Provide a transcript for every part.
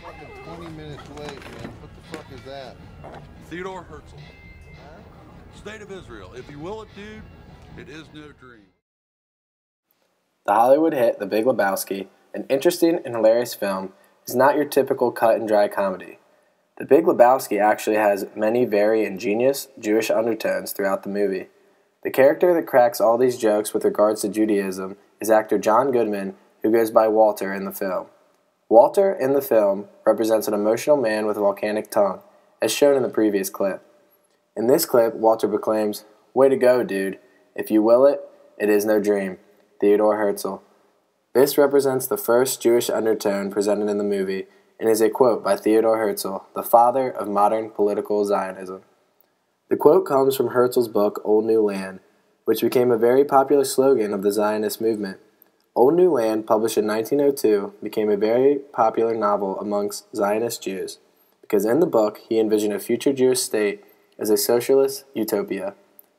Fucking 20 minutes late, man. What the fuck is that? Theodore Herzl. State of Israel. If you will it, dude, it is no dream. The Hollywood hit The Big Lebowski, an interesting and hilarious film, is not your typical cut-and-dry comedy. The Big Lebowski actually has many very ingenious Jewish undertones throughout the movie. The character that cracks all these jokes with regards to Judaism is actor John Goodman, who goes by Walter in the film. Walter, in the film, represents an emotional man with a volcanic tongue, as shown in the previous clip. In this clip, Walter proclaims, "Way to go, dude. If you will it, it is no dream." Theodore Herzl. This represents the first Jewish undertone presented in the movie and is a quote by Theodore Herzl, the father of modern political Zionism. The quote comes from Herzl's book Old New Land, which became a very popular slogan of the Zionist movement. Old New Land, published in 1902, became a very popular novel amongst Zionist Jews, because in the book he envisioned a future Jewish state as a socialist utopia,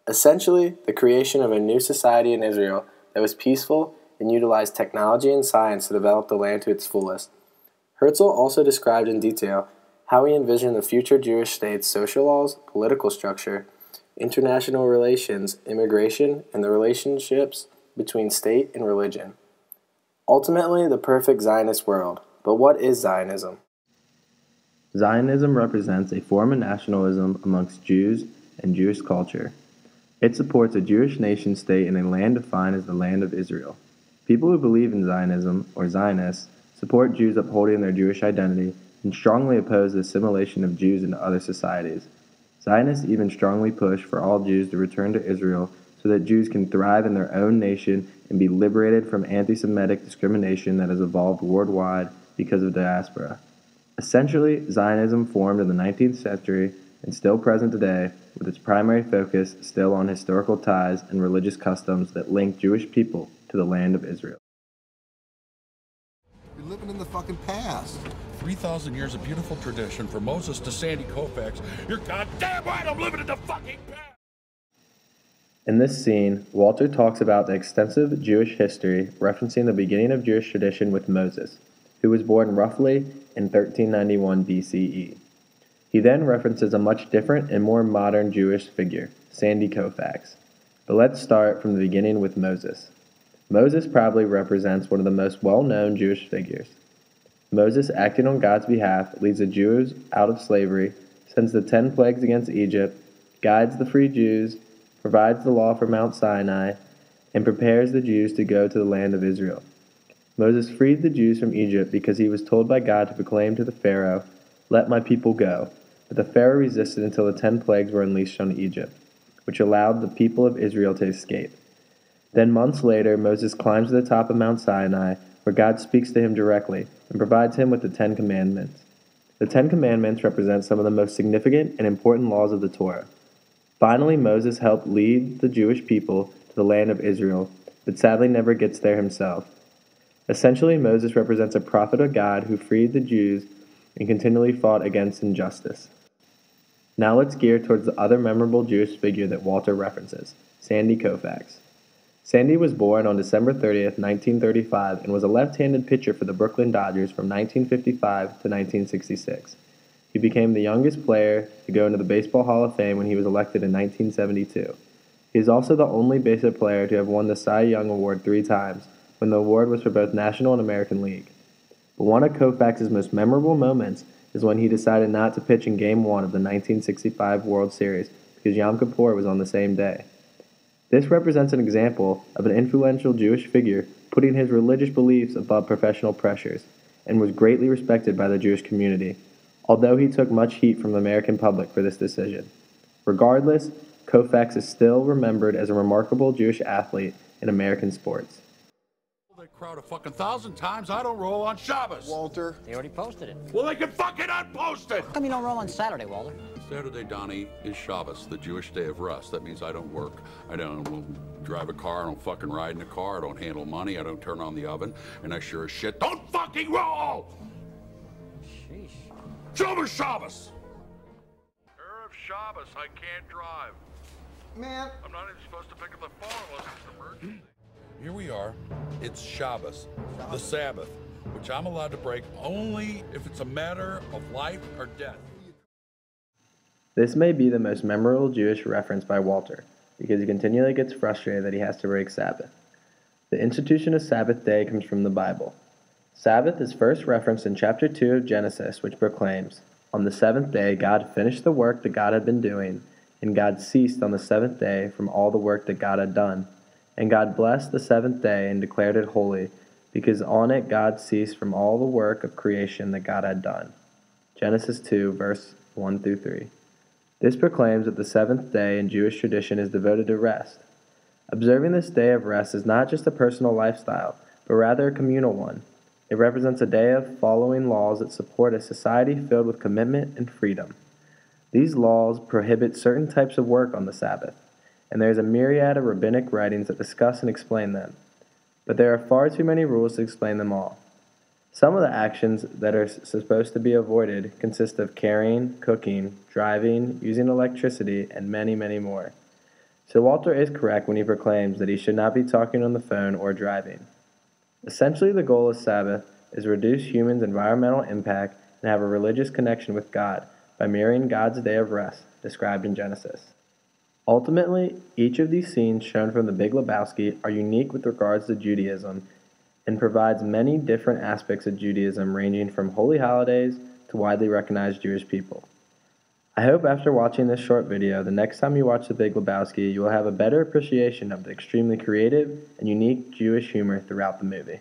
essentially the creation of a new society in Israel that was peaceful and utilized technology and science to develop the land to its fullest. Herzl also described in detail how he envisioned the future Jewish state's social laws, political structure, international relations, immigration, and the relationships between state and religion. Ultimately, the perfect Zionist world. But what is Zionism? Zionism represents a form of nationalism amongst Jews and Jewish culture. It supports a Jewish nation-state in a land defined as the Land of Israel. People who believe in Zionism, or Zionists, support Jews upholding their Jewish identity and strongly oppose the assimilation of Jews into other societies. Zionists even strongly push for all Jews to return to Israel so that Jews can thrive in their own nation and be liberated from anti-Semitic discrimination that has evolved worldwide because of diaspora. Essentially, Zionism formed in the 19th century and still present today, with its primary focus still on historical ties and religious customs that link Jewish people to the land of Israel. You're living in the fucking past. 3,000 years of beautiful tradition from Moses to Sandy Koufax. You're goddamn right I'm living in the fucking past! In this scene, Walter talks about the extensive Jewish history, referencing the beginning of Jewish tradition with Moses, who was born roughly in 1391 BCE. He then references a much different and more modern Jewish figure, Sandy Koufax. But let's start from the beginning with Moses. Moses probably represents one of the most well-known Jewish figures. Moses, acting on God's behalf, leads the Jews out of slavery, sends the 10 plagues against Egypt, guides the free Jews, provides the law for Mount Sinai, and prepares the Jews to go to the land of Israel. Moses freed the Jews from Egypt because he was told by God to proclaim to the Pharaoh, "Let my people go." But the Pharaoh resisted until the 10 plagues were unleashed on Egypt, which allowed the people of Israel to escape. Then months later, Moses climbs to the top of Mount Sinai, where God speaks to him directly and provides him with the 10 Commandments. The 10 Commandments represent some of the most significant and important laws of the Torah. Finally, Moses helped lead the Jewish people to the land of Israel, but sadly never gets there himself. Essentially, Moses represents a prophet of God who freed the Jews and continually fought against injustice. Now let's gear towards the other memorable Jewish figure that Walter references, Sandy Koufax. Sandy was born on December 30th, 1935, and was a left-handed pitcher for the Brooklyn Dodgers from 1955 to 1966. He became the youngest player to go into the Baseball Hall of Fame when he was elected in 1972. He is also the only base hit player to have won the Cy Young Award 3 times, when the award was for both National and American League. But one of Koufax's most memorable moments is when he decided not to pitch in Game 1 of the 1965 World Series because Yom Kippur was on the same day. This represents an example of an influential Jewish figure putting his religious beliefs above professional pressures, and was greatly respected by the Jewish community, although he took much heat from the American public for this decision. Regardless, Koufax is still remembered as a remarkable Jewish athlete in American sports. They crowd a fucking 1,000 times. I don't roll on Shabbos. Walter. They already posted it. Well, they can fucking unpost it. How come you don't roll on Saturday, Walter? Saturday, Donnie, is Shabbos, the Jewish day of rest. That means I don't work. I don't drive a car. I don't fucking ride in a car. I don't handle money. I don't turn on the oven. And I sure as shit don't fucking roll. Sheesh. Shomer Shabbos. Erev Shabbos, I can't drive. Man. I'm not even supposed to pick up the phone unless it's an emergency. Here we are. It's Shabbos, the Sabbath. which I'm allowed to break only if it's a matter of life or death. This may be the most memorable Jewish reference by Walter, because he continually gets frustrated that he has to break Sabbath. The institution of Sabbath day comes from the Bible. Sabbath is first referenced in chapter 2 of Genesis, which proclaims, "On the seventh day God finished the work that God had been doing, and God ceased on the seventh day from all the work that God had done. And God blessed the seventh day and declared it holy, because on it God ceased from all the work of creation that God had done." Genesis 2, verse 1 through 3. This proclaims that the seventh day in Jewish tradition is devoted to rest. Observing this day of rest is not just a personal lifestyle, but rather a communal one. It represents a day of following laws that support a society filled with commitment and freedom. These laws prohibit certain types of work on the Sabbath, and there is a myriad of rabbinic writings that discuss and explain them. But there are far too many rules to explain them all. Some of the actions that are supposed to be avoided consist of carrying, cooking, driving, using electricity, and many, many more. So Walter is correct when he proclaims that he should not be talking on the phone or driving. Essentially, the goal of Sabbath is to reduce humans' environmental impact and have a religious connection with God by mirroring God's day of rest, described in Genesis. Ultimately, each of these scenes shown from The Big Lebowski are unique with regards to Judaism and provides many different aspects of Judaism ranging from holy holidays to widely recognized Jewish people. I hope after watching this short video, the next time you watch The Big Lebowski, you will have a better appreciation of the extremely creative and unique Jewish humor throughout the movie.